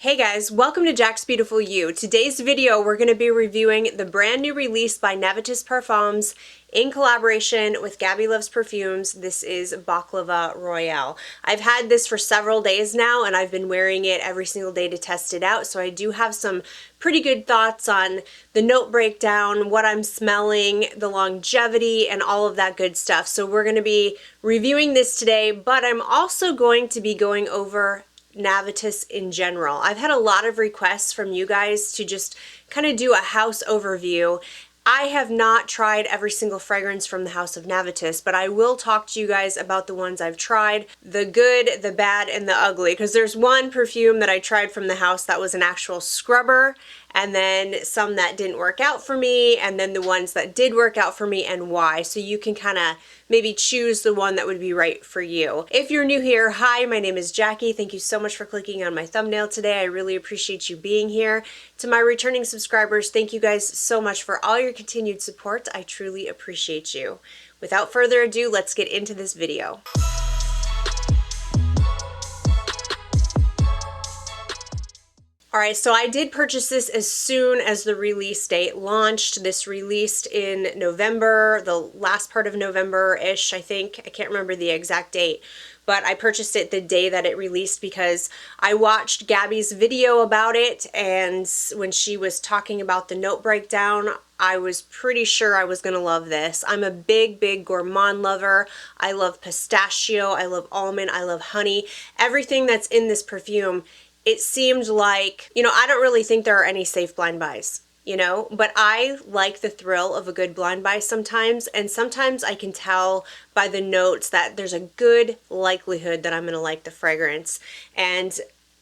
Hey guys, welcome to Jaxbeautifulyou. Today's video we're going to be reviewing the brand new release by Navitus Perfumes in collaboration with Gabby Loves Perfumes. This is Baklava Royale. I've had this for several days now and I've been wearing it every single day to test it out, so I do have some pretty good thoughts on the note breakdown, what I'm smelling, the longevity, and all of that good stuff. So we're going to be reviewing this today, but I'm also going to be going over Navitus in general. I've had a lot of requests from you guys to just kind of do a house overview. I have not tried every single fragrance from the house of Navitus, but I will talk to you guys about the ones I've tried, the good, the bad, and the ugly, because there's one perfume that I tried from the house that was an actual scrubber, and then some that didn't work out for me, and then the ones that did work out for me and why. So you can kind of maybe choose the one that would be right for you. If you're new here, hi, my name is Jackie. Thank you so much for clicking on my thumbnail today. I really appreciate you being here. To my returning subscribers, thank you guys so much for all your continued support. I truly appreciate you. Without further ado, let's get into this video. Alright, so I did purchase this as soon as the release date launched. This released in November, the last part of November-ish, I think. I can't remember the exact date, but I purchased it the day that it released because I watched Gabby's video about it, and when she was talking about the note breakdown, I was pretty sure I was going to love this. I'm a big gourmand lover. I love pistachio, I love almond, I love honey. Everything that's in this perfume, it seemed like, I don't really think there are any safe blind buys, but I like the thrill of a good blind buy sometimes, and sometimes I can tell by the notes that there's a good likelihood that I'm going to like the fragrance, and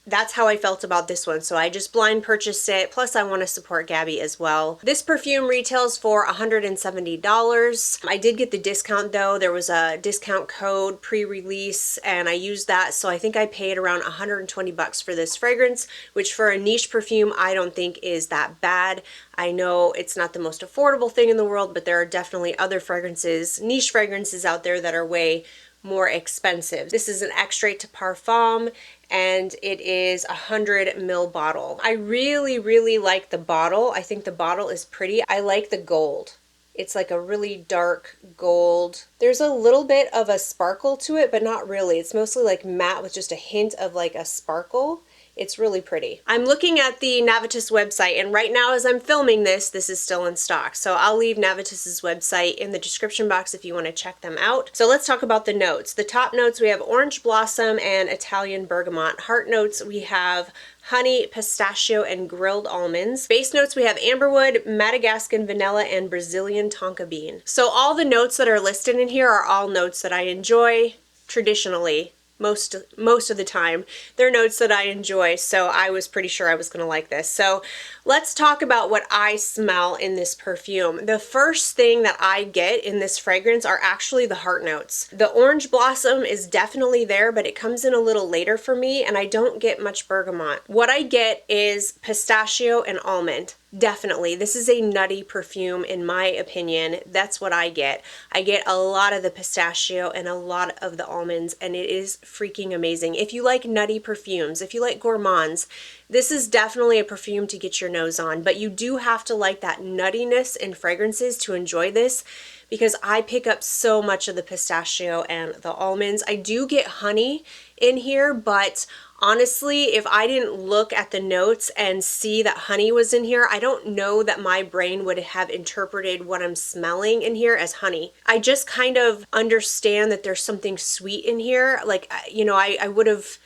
that's how I felt about this one. So I just blind purchased it, plus I want to support Gabby as well. This perfume retails for $170. I did get the discount though. There was a discount code pre-release and I used that, so I think I paid around 120 bucks for this fragrance, which for a niche perfume I don't think is that bad. I know it's not the most affordable thing in the world, but there are definitely other fragrances, niche fragrances out there that are way more expensive. This is an extrait de parfum and it is a 100 ml bottle. I really like the bottle. I think the bottle is pretty. I like the gold. It's like a really dark gold. There's a little bit of a sparkle to it, but not really. It's mostly like matte with just a hint of like a sparkle. It's really pretty. I'm looking at the Navitus website, and right now as I'm filming this, this is still in stock. So I'll leave Navitus's website in the description box if you want to check them out. So let's talk about the notes. The top notes, we have orange blossom and Italian bergamot. Heart notes, we have honey, pistachio, and grilled almonds. Base notes, we have amberwood, Madagascan vanilla, and Brazilian tonka bean. So all the notes that are listed in here are all notes that I enjoy traditionally. Most of the time, they're notes that I enjoy, so I was pretty sure I was going to like this. So let's talk about what I smell in this perfume. The first thing that I get in this fragrance are actually the heart notes. The orange blossom is definitely there, but it comes in a little later for me, and I don't get much bergamot. What I get is pistachio and almond. Definitely. This is a nutty perfume in my opinion. That's what I get. I get a lot of the pistachio and a lot of the almonds, and it is freaking amazing. If you like nutty perfumes, if you like gourmands, this is definitely a perfume to get your nose on, but you do have to like that nuttiness in fragrances to enjoy this, because I pick up so much of the pistachio and the almonds. I do get honey in here, but honestly, if I didn't look at the notes and see that honey was in here, I don't know that my brain would have interpreted what I'm smelling in here as honey. I just kind of understand that there's something sweet in here. Like, I would have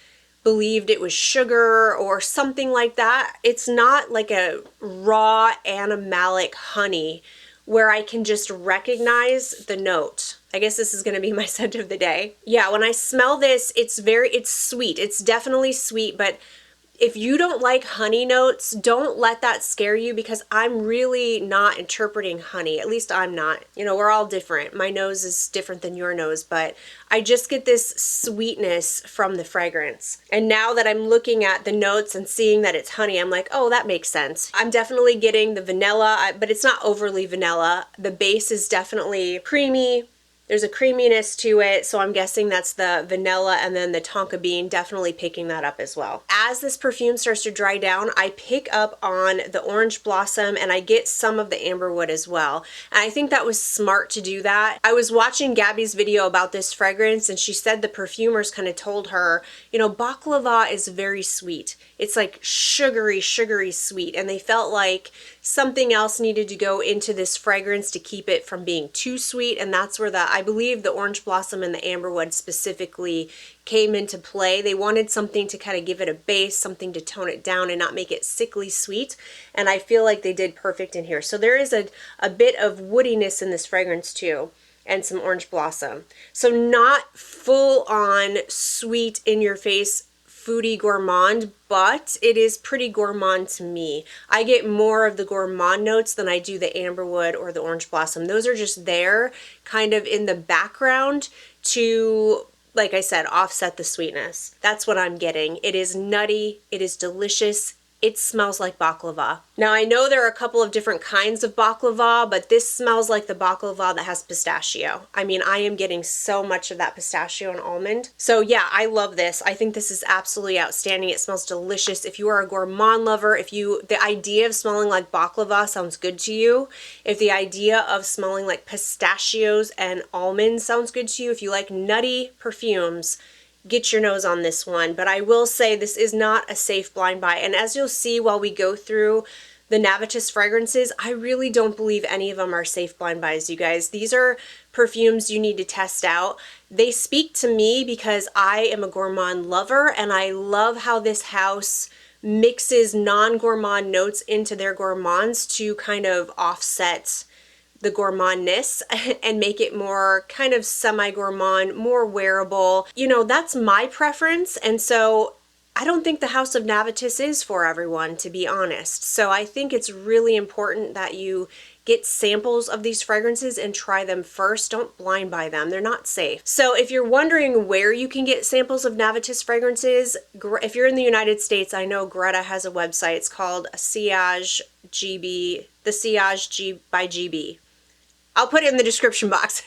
believed it was sugar or something like that. It's not like a raw animalic honey where I can just recognize the note. I guess this is going to be my scent of the day. Yeah, when I smell this, it's sweet. It's definitely sweet, but if you don't like honey notes, don't let that scare you, because I'm really not interpreting honey. At least I'm not. We're all different. My nose is different than your nose, but I just get this sweetness from the fragrance. And now that I'm looking at the notes and seeing that it's honey, I'm like, oh, that makes sense. I'm definitely getting the vanilla, but it's not overly vanilla. The base is definitely creamy, There's a creaminess to it, so I'm guessing that's the vanilla, and then the tonka bean definitely picking that up as well. As this perfume starts to dry down, I pick up on the orange blossom and I get some of the amberwood as well. And I think that was smart to do that. I was watching Gabby's video about this fragrance and she said the perfumers kind of told her, you know, baklava is very sweet. It's like sugary, sugary sweet. And they felt like something else needed to go into this fragrance to keep it from being too sweet. And that's where I believe the orange blossom and the amberwood specifically came into play. They wanted something to kind of give it a base, something to tone it down and not make it sickly sweet. And I feel like they did perfect in here. So there is a bit of woodiness in this fragrance too, and some orange blossom. So not full on sweet in your face foodie gourmand, but it is pretty gourmand to me. I get more of the gourmand notes than I do the amberwood or the orange blossom. Those are just there kind of in the background to, like I said, offset the sweetness. That's what I'm getting. It is nutty, it is delicious, it smells like baklava. Now I know there are a couple of different kinds of baklava, but this smells like the baklava that has pistachio. I mean, I am getting so much of that pistachio and almond. So yeah, I love this. I think this is absolutely outstanding. It smells delicious. If you are a gourmand lover, the idea of smelling like baklava sounds good to you, if the idea of smelling like pistachios and almonds sounds good to you, if you like nutty perfumes, get your nose on this one. But I will say this is not a safe blind buy. And as you'll see while we go through the Navitus fragrances, I really don't believe any of them are safe blind buys, you guys. These are perfumes you need to test out. They speak to me because I am a gourmand lover and I love how this house mixes non-gourmand notes into their gourmands to kind of offset the gourmandness and make it more kind of semi-gourmand, more wearable. You know, that's my preference. And so I don't think the House of Navitus is for everyone, to be honest. So I think it's really important that you get samples of these fragrances and try them first. Don't blind buy them. They're not safe. So if you're wondering where you can get samples of Navitus fragrances, if you're in the United States, I know Greta has a website. It's called Siege GB, the Siege G by GB. I'll put it in the description box.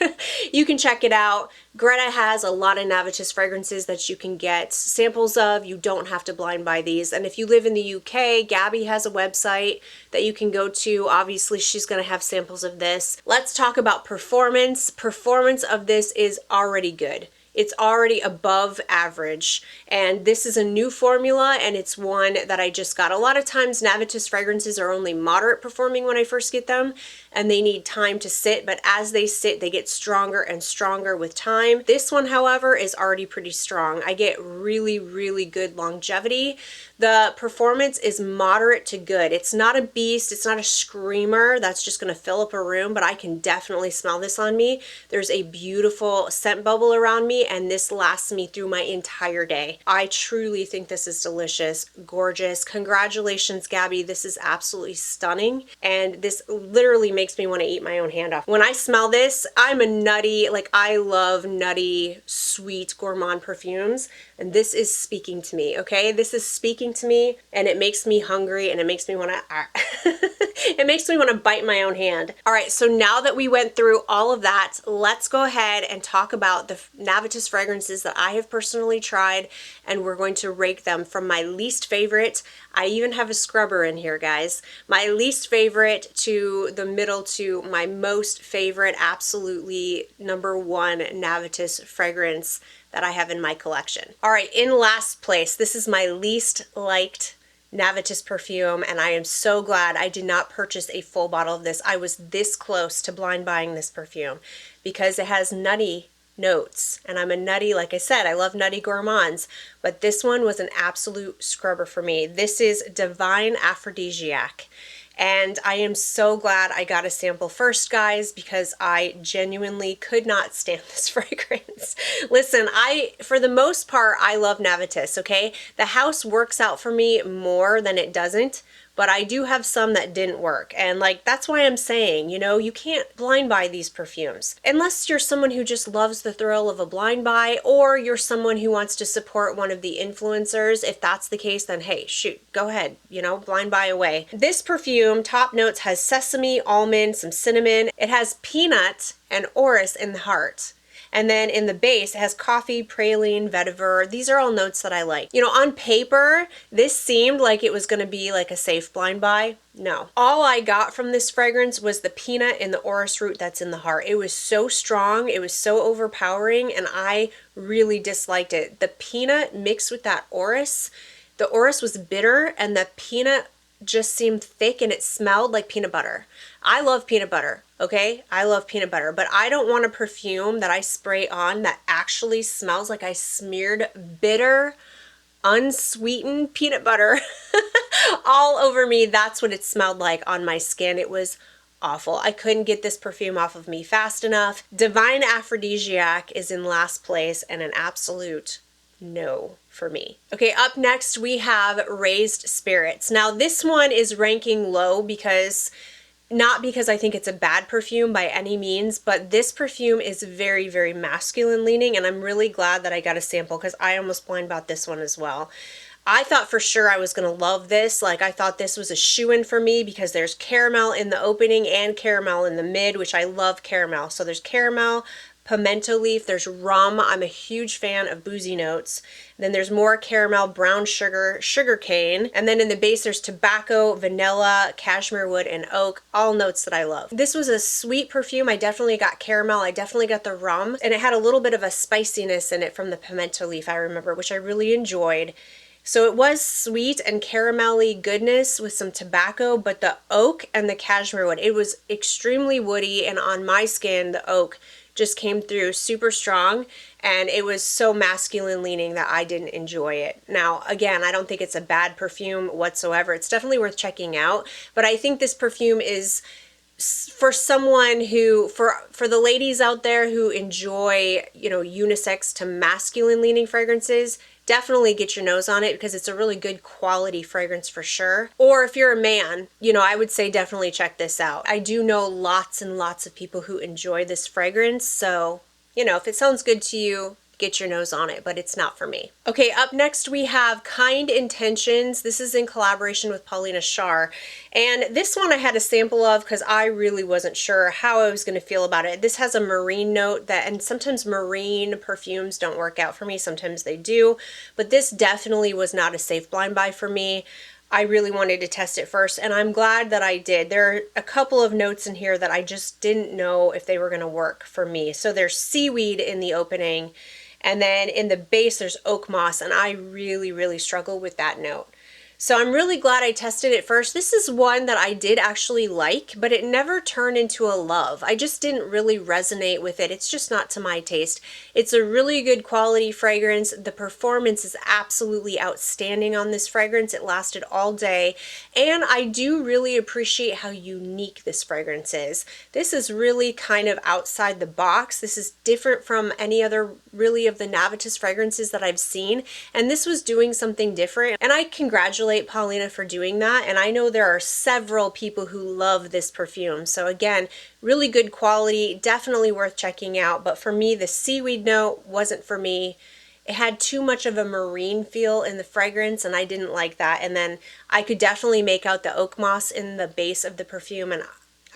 You can check it out. Greta has a lot of Navitus fragrances that you can get samples of. You don't have to blind buy these. And if you live in the UK, Gabby has a website that you can go to. Obviously, she's going to have samples of this. Let's talk about performance. Performance of this is already good. It's already above average, and this is a new formula, and it's one that I just got. A lot of times Navitus fragrances are only moderate performing when I first get them, and they need time to sit, but as they sit, they get stronger and stronger with time. This one, however, is already pretty strong. I get really, really good longevity. The performance is moderate to good. It's not a beast, it's not a screamer that's just gonna fill up a room, but I can definitely smell this on me. There's a beautiful scent bubble around me, and this lasts me through my entire day. I truly think this is delicious, gorgeous. Congratulations, Gabby. This is absolutely stunning, and this literally makes me want to eat my own hand off. When I smell this, I'm a nutty, like I love nutty, sweet, gourmand perfumes, and this is speaking to me, okay? This is speaking to me, and it makes me hungry, and it makes me want to it makes me want to bite my own hand. All right, so now that we went through all of that, let's go ahead and talk about the Navitus fragrances that I have personally tried, and we're going to rank them from my least favorite. I even have a scrubber in here, guys. My least favorite to the middle to my most favorite, absolutely number one Navitus fragrance that I have in my collection. All right, in last place, this is my least liked Navitus perfume, and I am so glad I did not purchase a full bottle of this. I was this close to blind buying this perfume because it has nutty notes, and I'm a nutty, like I said, I love nutty gourmands, but this one was an absolute scrubber for me. This is Divine Aphrodisiac, and I am so glad I got a sample first, guys, because I genuinely could not stand this fragrance. Listen, for the most part, I love Navitus, okay? The house works out for me more than it doesn't, but I do have some that didn't work. And like, that's why I'm saying, you know, you can't blind buy these perfumes unless you're someone who just loves the thrill of a blind buy, or you're someone who wants to support one of the influencers. If that's the case, then hey, shoot, go ahead, you know, blind buy away. This perfume, top notes, has sesame, almond, some cinnamon. It has peanut and orris in the heart. And then in the base, it has coffee, praline, vetiver. These are all notes that I like. You know, on paper, this seemed like it was going to be like a safe blind buy. No. All I got from this fragrance was the peanut and the orris root that's in the heart. It was so strong, it was so overpowering, and I really disliked it. The peanut mixed with that orris, the orris was bitter, and the peanut just seemed thick, and it smelled like peanut butter. I love peanut butter, okay? I love peanut butter, but I don't want a perfume that I spray on that actually smells like I smeared bitter, unsweetened peanut butter all over me. That's what it smelled like on my skin. It was awful. I couldn't get this perfume off of me fast enough. Divine Aphrodisiac is in last place, and an absolute no for me. Okay, up next we have Raised Spirits. Now this one is ranking low because, not because I think it's a bad perfume by any means, but this perfume is very, very masculine leaning, and I'm really glad that I got a sample because I almost blind bought this one as well. I thought for sure I was going to love this. Like, I thought this was a shoo-in for me because there's caramel in the opening and caramel in the mid, which I love caramel. So there's caramel, pimento leaf, there's rum. I'm a huge fan of boozy notes. Then there's more caramel, brown sugar, sugar cane. And then in the base, there's tobacco, vanilla, cashmere wood, and oak, all notes that I love. This was a sweet perfume. I definitely got caramel. I definitely got the rum. And it had a little bit of a spiciness in it from the pimento leaf, I remember, which I really enjoyed. So it was sweet and caramelly goodness with some tobacco, but the oak and the cashmere wood, it was extremely woody, and on my skin, the oak just came through super strong, and it was so masculine leaning that I didn't enjoy it. Now, again, I don't think it's a bad perfume whatsoever. It's definitely worth checking out, but I think this perfume is for someone who, for the ladies out there who enjoy, you know, unisex to masculine leaning fragrances, definitely get your nose on it because it's a really good quality fragrance for sure. Or if you're a man, you know, I would say definitely check this out. I do know lots and lots of people who enjoy this fragrance, so, you know, if it sounds good to you, get your nose on it, but it's not for me. Okay, up next we have Kind Intentions. This is in collaboration with Paulina Shar. And this one I had a sample of because I really wasn't sure how I was going to feel about it. This has a marine note that, and sometimes marine perfumes don't work out for me, sometimes they do, but this definitely was not a safe blind buy for me. I really wanted to test it first, and I'm glad that I did. There are a couple of notes in here that I just didn't know if they were going to work for me. So there's seaweed in the opening, and then in the base, there's oak moss, and I really, really struggle with that note. So I'm really glad I tested it first. This is one that I did actually like, but it never turned into a love. I just didn't really resonate with it. It's just not to my taste. It's a really good quality fragrance. The performance is absolutely outstanding on this fragrance. It lasted all day, and I do really appreciate how unique this fragrance is. This is really kind of outside the box. This is different from any other really of the Navitus fragrances that I've seen, and this was doing something different, and I congratulate Paulina for doing that. And I know there are several people who love this perfume. So again, really good quality, definitely worth checking out. But for me, the seaweed note wasn't for me. It had too much of a marine feel in the fragrance, and I didn't like that. And then I could definitely make out the oak moss in the base of the perfume, and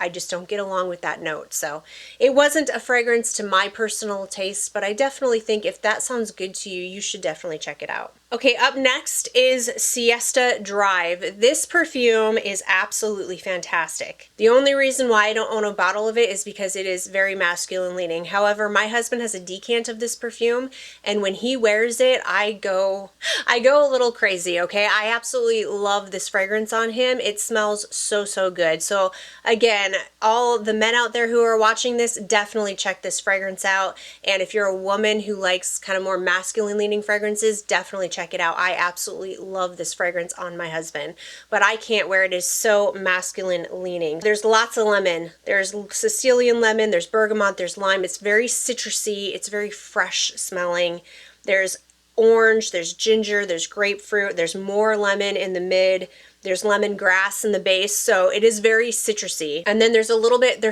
I just don't get along with that note. So it wasn't a fragrance to my personal taste, but I definitely think if that sounds good to you, you should definitely check it out. Okay, up next is Siesta Drive. This perfume is absolutely fantastic. The only reason why I don't own a bottle of it is because it is very masculine leaning. However, my husband has a decant of this perfume, and when he wears it, I go a little crazy, okay? I absolutely love this fragrance on him. It smells so, so good. So again, all the men out there who are watching this, definitely check this fragrance out. And if you're a woman who likes kind of more masculine leaning fragrances, definitely check it out. I absolutely love this fragrance on my husband, but I can't wear it. It is so masculine leaning. There's lots of lemon. There's Sicilian lemon, there's bergamot, there's lime. It's very citrusy. It's very fresh smelling. There's orange, there's ginger, there's grapefruit, there's more lemon in the mid. There's lemongrass in the base, so it is very citrusy. And then there's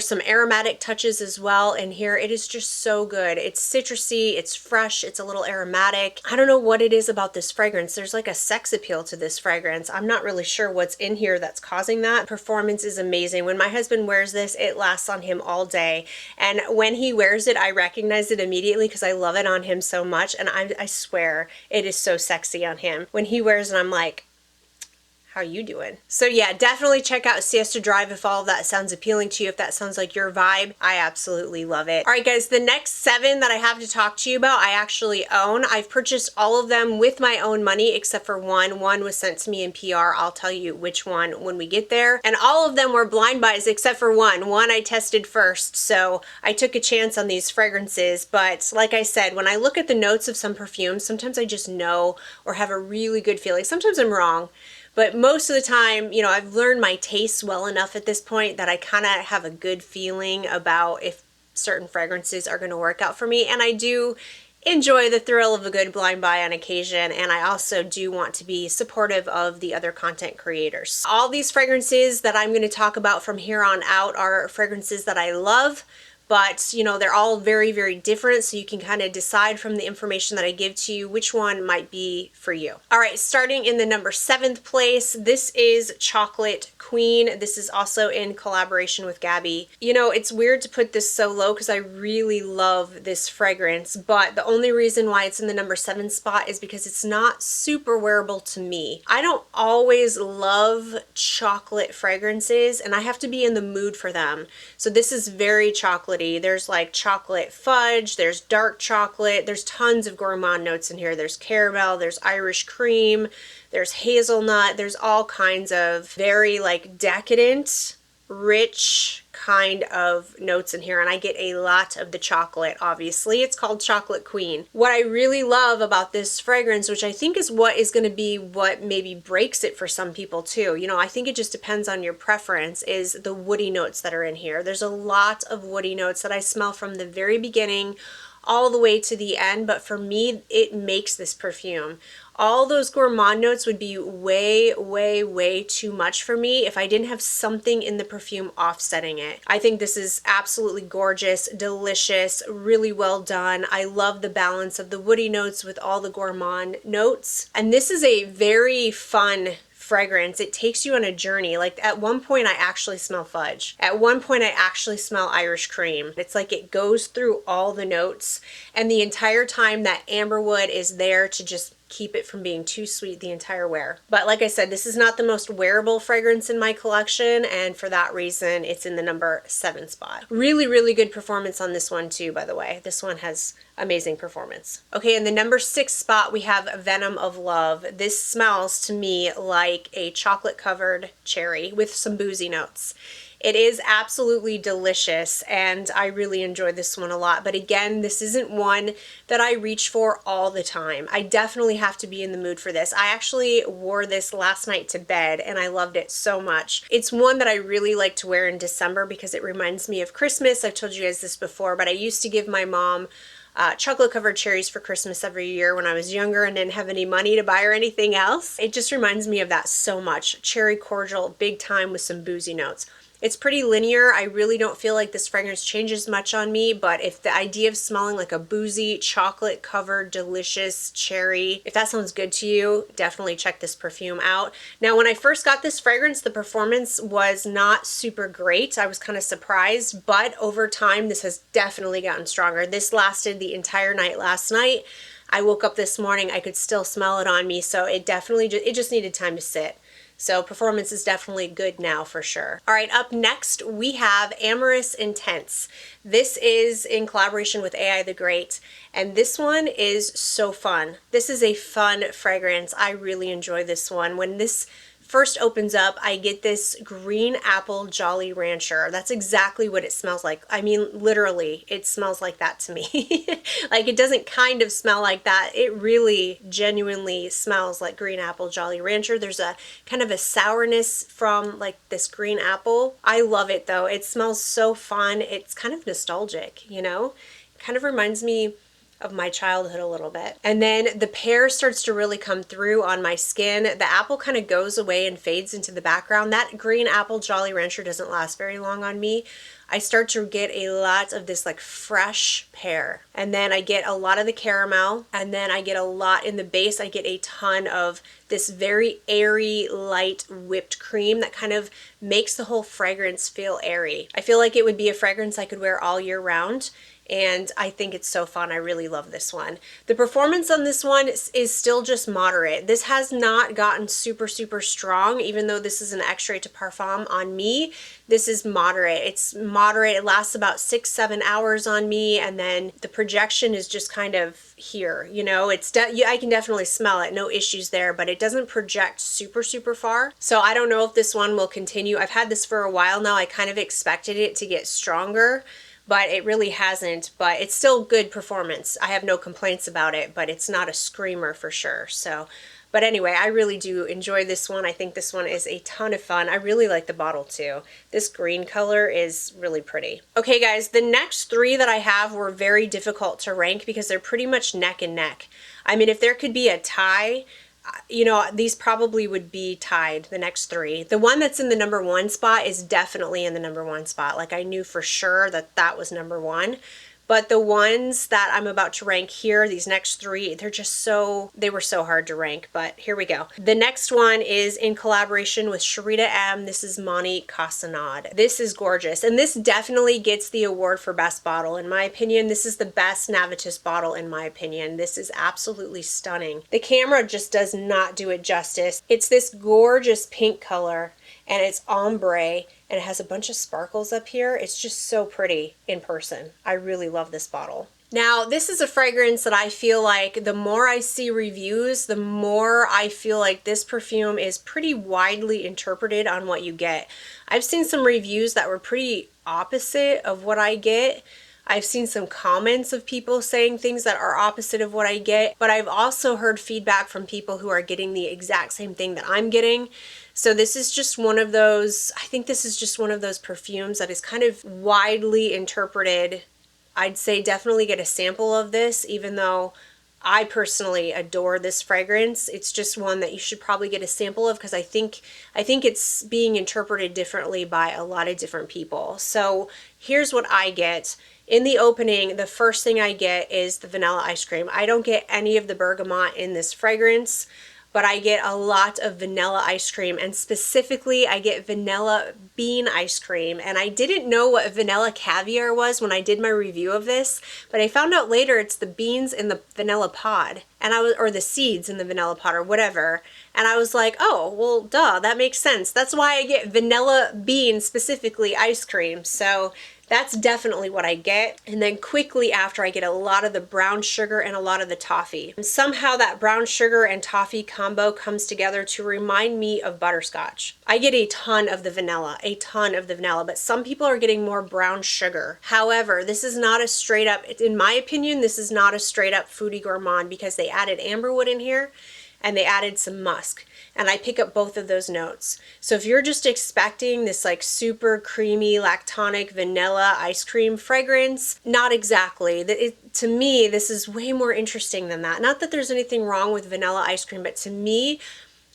some aromatic touches as well in here. It is just so good. It's citrusy, it's fresh, it's a little aromatic. I don't know what it is about this fragrance. There's like a sex appeal to this fragrance. I'm not really sure what's in here that's causing that. Performance is amazing. When my husband wears this, it lasts on him all day. And when he wears it, I recognize it immediately because I love it on him so much. And I swear it is so sexy on him. When he wears it, I'm like, how you doing? So yeah, definitely check out Siesta Drive if all of that sounds appealing to you, if that sounds like your vibe. I absolutely love it. All right, guys, the next 7 that I have to talk to you about, I actually own. I've purchased all of them with my own money except for one. One was sent to me in PR. I'll tell you which one when we get there. And all of them were blind buys except for one. One I tested first, so I took a chance on these fragrances. But like I said, when I look at the notes of some perfumes, sometimes I just know or have a really good feeling. Sometimes I'm wrong. But most of the time, you know, I've learned my tastes well enough at this point that I kind of have a good feeling about if certain fragrances are going to work out for me. And I do enjoy the thrill of a good blind buy on occasion. And I also do want to be supportive of the other content creators. All these fragrances that I'm going to talk about from here on out are fragrances that I love. But, you know, they're all very, very different, so you can kind of decide from the information that I give to you which one might be for you. All right, starting in the number 7th place, this is Chocolate Queen. This is also in collaboration with Gabby. You know, it's weird to put this so low because I really love this fragrance, but the only reason why it's in the number 7 spot is because it's not super wearable to me. I don't always love chocolate fragrances, and I have to be in the mood for them. So this is very chocolate. There's like chocolate fudge, there's dark chocolate, there's tons of gourmand notes in here. There's caramel, there's Irish cream, there's hazelnut, there's all kinds of very like decadent, rich kind of notes in here, and I get a lot of the chocolate. Obviously, it's called Chocolate Queen. What I really love about this fragrance, which I think is what is going to be what maybe breaks it for some people too, you know, I think it just depends on your preference, is the woody notes that are in here. There's a lot of woody notes that I smell from the very beginning all the way to the end, but for me, it makes this perfume. All those gourmand notes would be way, way, way too much for me if I didn't have something in the perfume offsetting it. I think this is absolutely gorgeous, delicious, really well done. I love the balance of the woody notes with all the gourmand notes. And this is a very fun fragrance. It takes you on a journey. Like at one point I actually smell fudge. At one point I actually smell Irish cream. It's like it goes through all the notes, and the entire time that amberwood is there to just keep it from being too sweet the entire wear. But like I said, this is not the most wearable fragrance in my collection, and for that reason it's in the number 7 spot. Really, really good performance on this one too, by the way. This one has amazing performance. Okay, in the number 6 spot we have Venom of Love. This smells to me like a chocolate covered cherry with some boozy notes. It is absolutely delicious, and I really enjoy this one a lot. But again, this isn't one that I reach for all the time. I definitely have to be in the mood for this. I actually wore this last night to bed, and I loved it so much. It's one that I really like to wear in December because it reminds me of Christmas. I've told you guys this before, but I used to give my mom chocolate covered cherries for Christmas every year when I was younger and didn't have any money to buy or anything else. It just reminds me of that so much. Cherry cordial, big time, with some boozy notes. It's pretty linear. I really don't feel like this fragrance changes much on me, but if the idea of smelling like a boozy, chocolate covered, delicious cherry, if that sounds good to you, definitely check this perfume out. Now, when I first got this fragrance, the performance was not super great. I was kind of surprised, but over time, this has definitely gotten stronger. This lasted the entire night last night. I woke up this morning, I could still smell it on me, so it just needed time to sit. So performance is definitely good now for sure. All right, up next we have Amorous Intense. This is in collaboration with AI the Great, and this one is so fun. This is a fun fragrance. I really enjoy this one. When this first opens up, I get this green apple Jolly Rancher. That's exactly what it smells like. I mean, literally, it smells like that to me. Like, it doesn't kind of smell like that. It really genuinely smells like green apple Jolly Rancher. There's a kind of a sourness from like this green apple. I love it though. It smells so fun. It's kind of nostalgic, you know? It kind of reminds me of my childhood a little bit. And then the pear starts to really come through on my skin. The apple kind of goes away and fades into the background. That green apple Jolly Rancher doesn't last very long on me. I start to get a lot of this like fresh pear. And then I get a lot of the caramel, and then I get a lot in the base. I get a ton of this very airy, light whipped cream that kind of makes the whole fragrance feel airy. I feel like it would be a fragrance I could wear all year round. And I think it's so fun. I really love this one. The performance on this one is still just moderate. This has not gotten super, super strong, even though this is an extrait de parfum on me. This is moderate. It's moderate. It lasts about 6-7 hours on me, and then the projection is just kind of here. You know, I can definitely smell it. No issues there, but it doesn't project super, super far. So I don't know if this one will continue. I've had this for a while now. I kind of expected it to get stronger, but it really hasn't. But it's still good performance. I have no complaints about it, but it's not a screamer for sure. So, but anyway, I really do enjoy this one. I think this one is a ton of fun. I really like the bottle too. This green color is really pretty. Okay guys, the next three that I have were very difficult to rank because they're pretty much neck and neck. I mean, if there could be a tie, you know, these probably would be tied, the next three. The one that's in the #1 spot is definitely in the #1 spot. Like, I knew for sure that that was #1. But the ones that I'm about to rank here, these next three, they were so hard to rank, but here we go. The next one is in collaboration with Sharita M. This is Mahni Cassonade. This is gorgeous, and this definitely gets the award for best bottle. In my opinion, this is the best Navitus bottle in my opinion. This is absolutely stunning. The camera just does not do it justice. It's this gorgeous pink color, and it's ombre, and it has a bunch of sparkles up here. It's just so pretty in person. I really love this bottle. Now, this is a fragrance that I feel like the more I see reviews, the more I feel like this perfume is pretty widely interpreted on what you get. I've seen some reviews that were pretty opposite of what I get. I've seen some comments of people saying things that are opposite of what I get, but I've also heard feedback from people who are getting the exact same thing that I'm getting. So this is just one of those, I think this is just one of those perfumes that is kind of widely interpreted. I'd say definitely get a sample of this, even though I personally adore this fragrance. It's just one that you should probably get a sample of because I think it's being interpreted differently by a lot of different people. So here's what I get. In the opening, the first thing I get is the vanilla ice cream. I don't get any of the bergamot in this fragrance, but I get a lot of vanilla ice cream, and specifically I get vanilla bean ice cream. And I didn't know what vanilla caviar was when I did my review of this, but I found out later it's the beans in the vanilla pod, and or the seeds in the vanilla pod or whatever. And I was like, oh, well, duh, that makes sense. That's why I get vanilla bean specifically ice cream. So that's definitely what I get. And then quickly after, I get a lot of the brown sugar and a lot of the toffee. And somehow that brown sugar and toffee combo comes together to remind me of butterscotch. I get a ton of the vanilla, but some people are getting more brown sugar. However, this is not a straight up, in my opinion, this is not a straight up foodie gourmand because they added amberwood in here and they added some musk, and I pick up both of those notes. So if you're just expecting this like super creamy lactonic vanilla ice cream fragrance, not exactly. To me, this is way more interesting than that. Not that there's anything wrong with vanilla ice cream, but to me,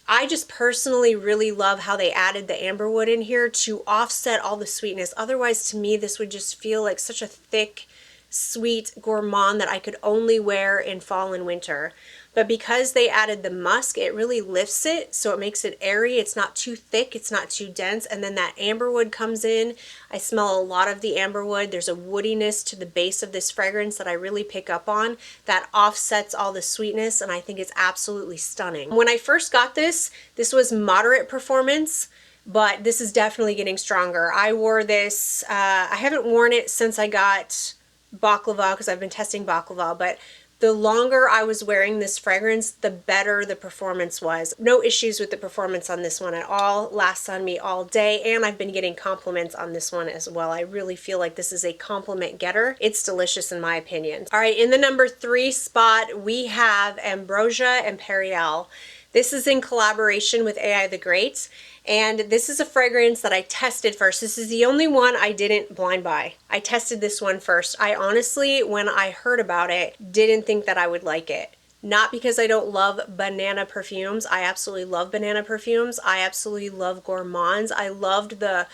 I just personally really love how they added the amberwood in here to offset all the sweetness. Otherwise, to me, this would just feel like such a thick, sweet gourmand that I could only wear in fall and winter. But because they added the musk, it really lifts it, so it makes it airy. It's not too thick, it's not too dense, and then that amberwood comes in. I smell a lot of the amberwood. There's a woodiness to the base of this fragrance that I really pick up on that offsets all the sweetness, and I think it's absolutely stunning. When I first got this was moderate performance, but this is definitely getting stronger. I wore this, I haven't worn it since I got Baklava because I've been testing Baklava, but the longer I was wearing this fragrance, the better the performance was. No issues with the performance on this one at all. Lasts on me all day, and I've been getting compliments on this one as well. I really feel like this is a compliment getter. It's delicious in my opinion. All right, in the #3 spot, we have Ambrosia Imperiale. This is in collaboration with AI the Great, and this is a fragrance that I tested first. This is the only one I didn't blind buy. I tested this one first. I honestly, when I heard about it, didn't think that I would like it. Not because I don't love banana perfumes. I absolutely love banana perfumes. I absolutely love gourmands. I loved the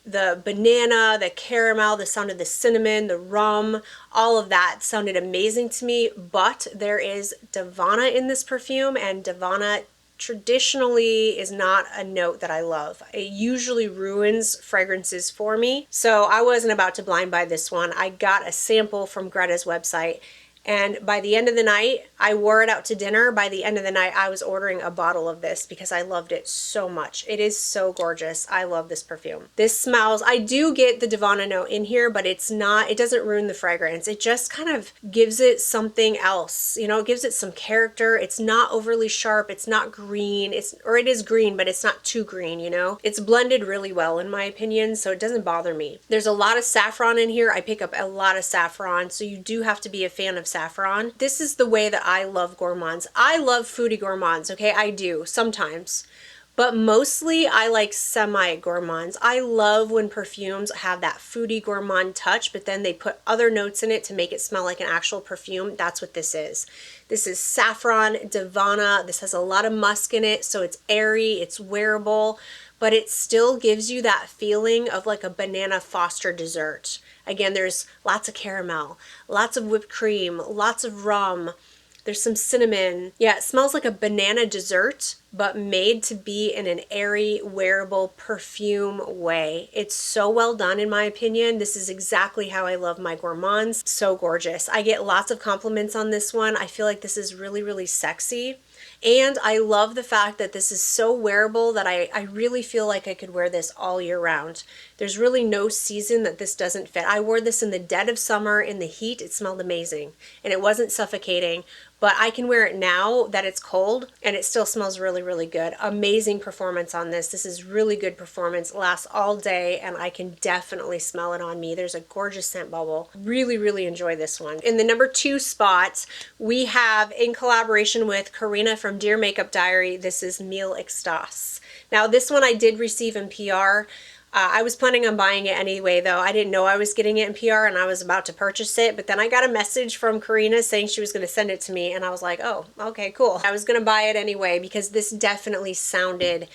banana, the caramel, the sound of the cinnamon, the rum, all of that sounded amazing to me. But there is Davana in this perfume, and Davana traditionally is not a note that I love. It usually ruins fragrances for me. So I wasn't about to blind buy this one. I got a sample from Greta's website, and by the end of the night, I wore it out to dinner. By the end of the night, I was ordering a bottle of this because I loved it so much. It is so gorgeous. I love this perfume. This smells, I do get the Davana note in here, but it's not, it doesn't ruin the fragrance. It just kind of gives it something else. You know, it gives it some character. It's not overly sharp. It's not green. Or it is green, but it's not too green, you know? It's blended really well in my opinion, so it doesn't bother me. There's a lot of saffron in here. I pick up a lot of saffron, so you do have to be a fan of saffron. This is the way that I love gourmands. I love foodie gourmands, okay? I do, sometimes. But mostly I like semi-gourmands. I love when perfumes have that foodie gourmand touch, but then they put other notes in it to make it smell like an actual perfume. That's what this is. This is saffron, Davana. This has a lot of musk in it, so it's airy, it's wearable, but it still gives you that feeling of like a banana Foster dessert. Again, there's lots of caramel, lots of whipped cream, lots of rum. There's some cinnamon. Yeah, it smells like a banana dessert, but made to be in an airy, wearable perfume way. It's so well done in my opinion. This is exactly how I love my gourmands. So gorgeous. I get lots of compliments on this one. I feel like this is really, really sexy. And I love the fact that this is so wearable that I really feel like I could wear this all year round. There's really no season that this doesn't fit. I wore this in the dead of summer in the heat. It smelled amazing and it wasn't suffocating, but I can wear it now that it's cold and it still smells really, really good. Amazing performance on this. This is really good performance. It lasts all day and I can definitely smell it on me. There's a gorgeous scent bubble. Really, really enjoy this one. In the number 2 spot, we have, in collaboration with Karina from Dear Makeup Diary, this is Miel Extase. Now this one I did receive in PR. I was planning on buying it anyway though. I didn't know I was getting it in PR and I was about to purchase it, but then I got a message from Karina saying she was going to send it to me and I was like, oh, okay, cool. I was going to buy it anyway because this definitely sounded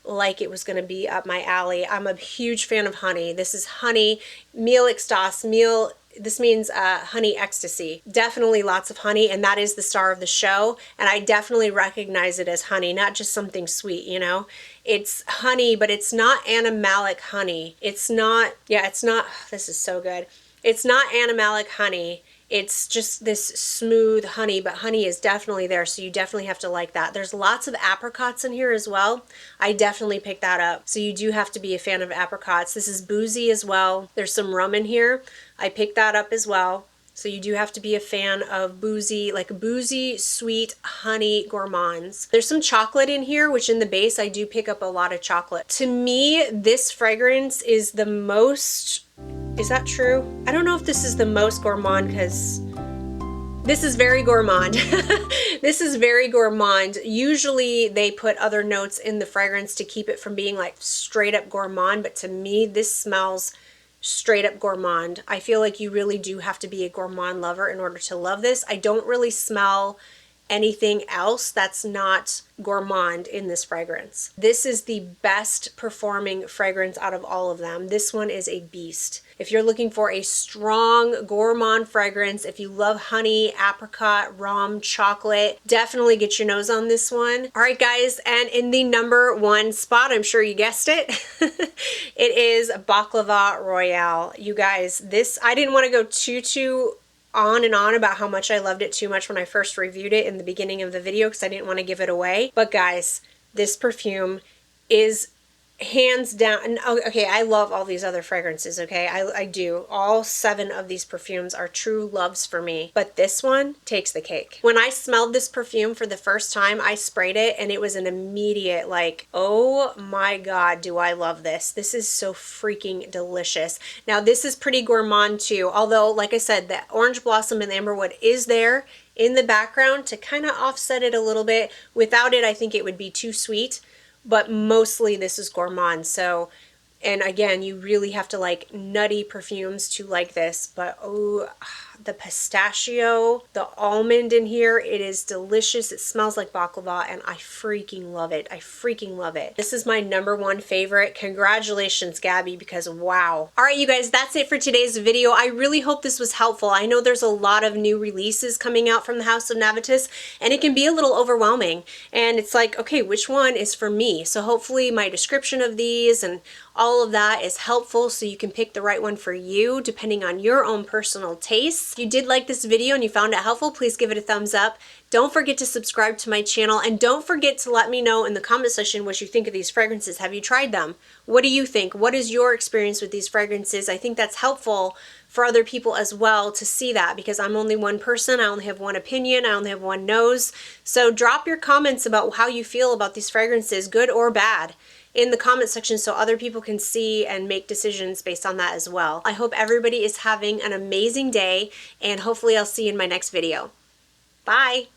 like it was going to be up my alley. I'm a huge fan of honey. This is honey, Miel Extase, Miel. This means honey ecstasy. Definitely lots of honey, and that is the star of the show. And I definitely recognize it as honey, not just something sweet, you know? It's honey, but it's not animalic honey. It's not, yeah, it's not, this is so good. It's not animalic honey. It's just this smooth honey, but honey is definitely there, so you definitely have to like that. There's lots of apricots in here as well. I definitely picked that up, so you do have to be a fan of apricots. This is boozy as well. There's some rum in here. I picked that up as well. So you do have to be a fan of boozy, like boozy, sweet, honey gourmands. There's some chocolate in here, which in the base, I do pick up a lot of chocolate. To me, this fragrance is the most, is that true? I don't know if this is the most gourmand because this is very gourmand. This is very gourmand. Usually they put other notes in the fragrance to keep it from being like straight up gourmand, but to me, this smells straight up gourmand. I feel like you really do have to be a gourmand lover in order to love this. I don't really smell anything else that's not gourmand in this fragrance. This is the best performing fragrance out of all of them. This one is a beast. If you're looking for a strong gourmand fragrance, if you love honey, apricot, rum, chocolate, definitely get your nose on this one. All right, guys, and in the number 1 spot, I'm sure you guessed it, it is Baklava Royale. You guys, this, I didn't want to go too on and on about how much I loved it too much when I first reviewed it in the beginning of the video because I didn't want to give it away. But guys, this perfume is hands down, okay, I love all these other fragrances, okay? I do. All 7 of these perfumes are true loves for me, but this one takes the cake. When I smelled this perfume for the first time, I sprayed it and it was an immediate like, oh my God, do I love this. This is so freaking delicious. Now this is pretty gourmand too, although like I said, the orange blossom and the amberwood is there in the background to kind of offset it a little bit. Without it, I think it would be too sweet, but mostly this is gourmand. So, and again, you really have to like nutty perfumes to like this, but oh, the pistachio, the almond in here, it is delicious. It smells like baklava and I freaking love it. I freaking love it. This is my #1 favorite. Congratulations, Gabby, because wow. All right, you guys, that's it for today's video. I really hope this was helpful. I know there's a lot of new releases coming out from the House of Navitus and it can be a little overwhelming. And it's like, okay, which one is for me? So hopefully my description of these and all of that is helpful so you can pick the right one for you depending on your own personal tastes. If you did like this video and you found it helpful, please give it a thumbs up. Don't forget to subscribe to my channel and don't forget to let me know in the comment section what you think of these fragrances. Have you tried them? What do you think? What is your experience with these fragrances? I think that's helpful for other people as well to see that because I'm only one person. I only have one opinion. I only have one nose. So drop your comments about how you feel about these fragrances, good or bad, in the comment section so other people can see and make decisions based on that as well. I hope everybody is having an amazing day and hopefully I'll see you in my next video. Bye!